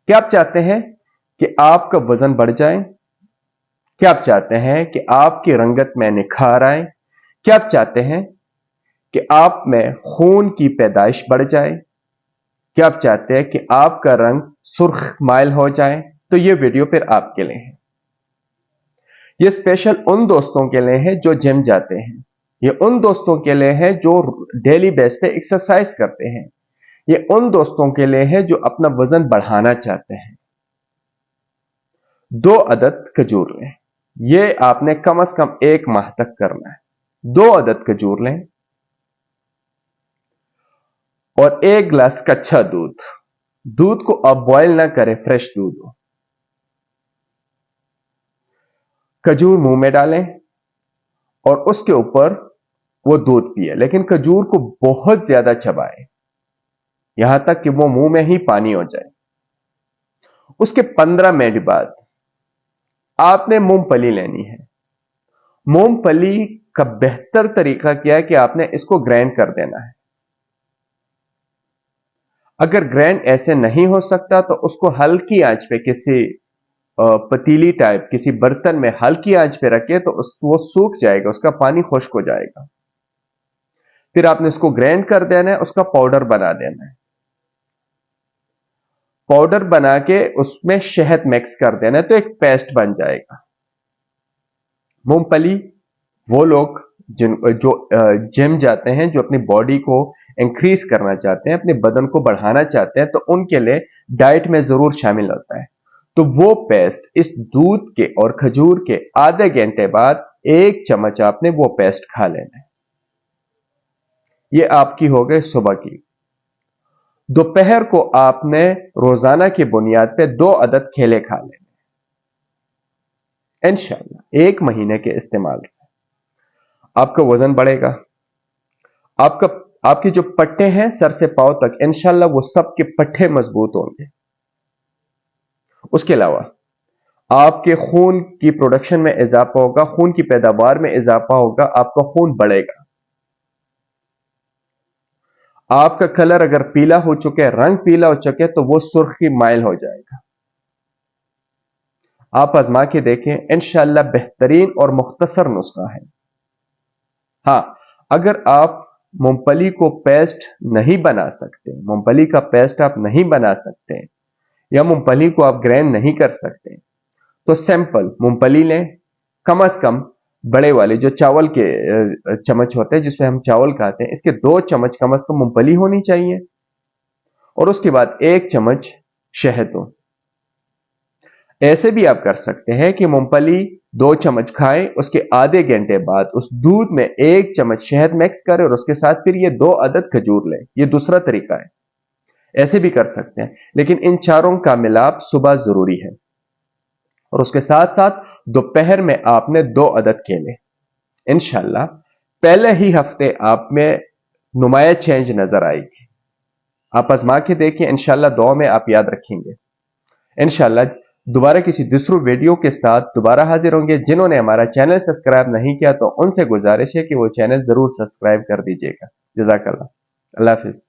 क्या आप चाहते हैं कि आपका वजन बढ़ जाए? क्या आप चाहते हैं कि आपकी रंगत में निखार आए? क्या आप चाहते हैं कि आप में खून की पैदाइश बढ़ जाए? क्या आप चाहते हैं कि आपका रंग सुर्ख माइल हो जाए? तो यह वीडियो फिर आपके लिए है। यह स्पेशल उन दोस्तों के लिए है जो जिम जाते हैं। यह उन दोस्तों के लिए है जो डेली बेस पे एक्सरसाइज करते हैं। यह उन दोस्तों के लिए है जो अपना वजन बढ़ाना चाहते हैं। 2 अदद खजूर लें। यह आपने कम से कम 1 माह तक करना है। 2 अदद खजूर लें और 1 गिलास कच्चा दूध। दूध को आप बॉयल ना करें, फ्रेश दूध हो। खजूर मुंह में डालें और उसके ऊपर वो दूध पिए, लेकिन खजूर को बहुत ज्यादा चबाएं, यहां तक कि वो मुंह में ही पानी हो जाए। उसके 15 मिनट बाद आपने मूंगफली लेनी है। मूंगफली का बेहतर तरीका क्या है कि आपने इसको ग्राइंड कर देना है। अगर ग्राइंड ऐसे नहीं हो सकता तो उसको हल्की आंच पे किसी पतीली टाइप किसी बर्तन में हल्की आंच पे रखे तो वो सूख जाएगा, उसका पानी खुश्क हो जाएगा। फिर आपने इसको ग्राइंड कर देना है, उसका पाउडर बना देना है। पाउडर बना के उसमें शहद मिक्स कर देना है तो एक पेस्ट बन जाएगा। मूंगफली वो लोग जो जिम जाते हैं, जो अपनी बॉडी को इंक्रीज करना चाहते हैं, अपने बदन को बढ़ाना चाहते हैं, तो उनके लिए डाइट में जरूर शामिल होता है। तो वो पेस्ट इस दूध के और खजूर के आधे घंटे बाद 1 चम्मच आपने वो पेस्ट खा लेना है। ये आपकी हो गई सुबह की। दोपहर को आपने रोजाना की बुनियाद पे 2 अदद केले खा लेने। इंशाल्लाह 1 महीने के इस्तेमाल से आपका वजन बढ़ेगा। आपके जो पट्टे हैं सर से पांव तक, इंशाल्लाह वो सब के पट्टे मजबूत होंगे। उसके अलावा आपके खून की प्रोडक्शन में इजाफा होगा, खून की पैदावार में इजाफा होगा, आपका खून बढ़ेगा। आपका कलर अगर पीला हो चुके, रंग पीला हो चुके, तो वो सुर्खी माइल हो जाएगा। आप आजमा के देखें, इंशाल्लाह बेहतरीन और मुख्तसर नुस्खा है। हां, अगर आप मूंगफली को पेस्ट नहीं बना सकते, मूंगफली का पेस्ट आप नहीं बना सकते, या मूंगफली को आप ग्राइंड नहीं कर सकते, तो सिंपल मूंगफली लें। कम से कम बड़े वाले जो चावल के चम्मच होते हैं जिसमें हम चावल खाते हैं, इसके 2 चम्मच कम से कम मूंगफली होनी चाहिए और उसके बाद 1 चम्मच शहद हो। ऐसे भी आप कर सकते हैं कि मूंगफली 2 चम्मच खाएं, उसके आधे घंटे बाद उस दूध में 1 चम्मच शहद मिक्स करें और उसके साथ फिर ये 2 अदद खजूर लें। ये दूसरा तरीका है, ऐसे भी कर सकते हैं, लेकिन इन चारों का मिलाप सुबह जरूरी है। और उसके साथ साथ दोपहर में आपने 2 अदद केले। इंशाल्लाह पहले ही हफ्ते आप में नुमाया चेंज नजर आएगी। आप आजमा के देखिए, इंशाल्लाह दुआ में आप याद रखेंगे। इंशाल्लाह दोबारा किसी दूसरे वीडियो के साथ दोबारा हाजिर होंगे। जिन्होंने हमारा चैनल सब्सक्राइब नहीं किया तो उनसे गुजारिश है कि वो चैनल जरूर सब्सक्राइब कर दीजिएगा। जज़ाकल्लाह। अल्लाह हाफिज।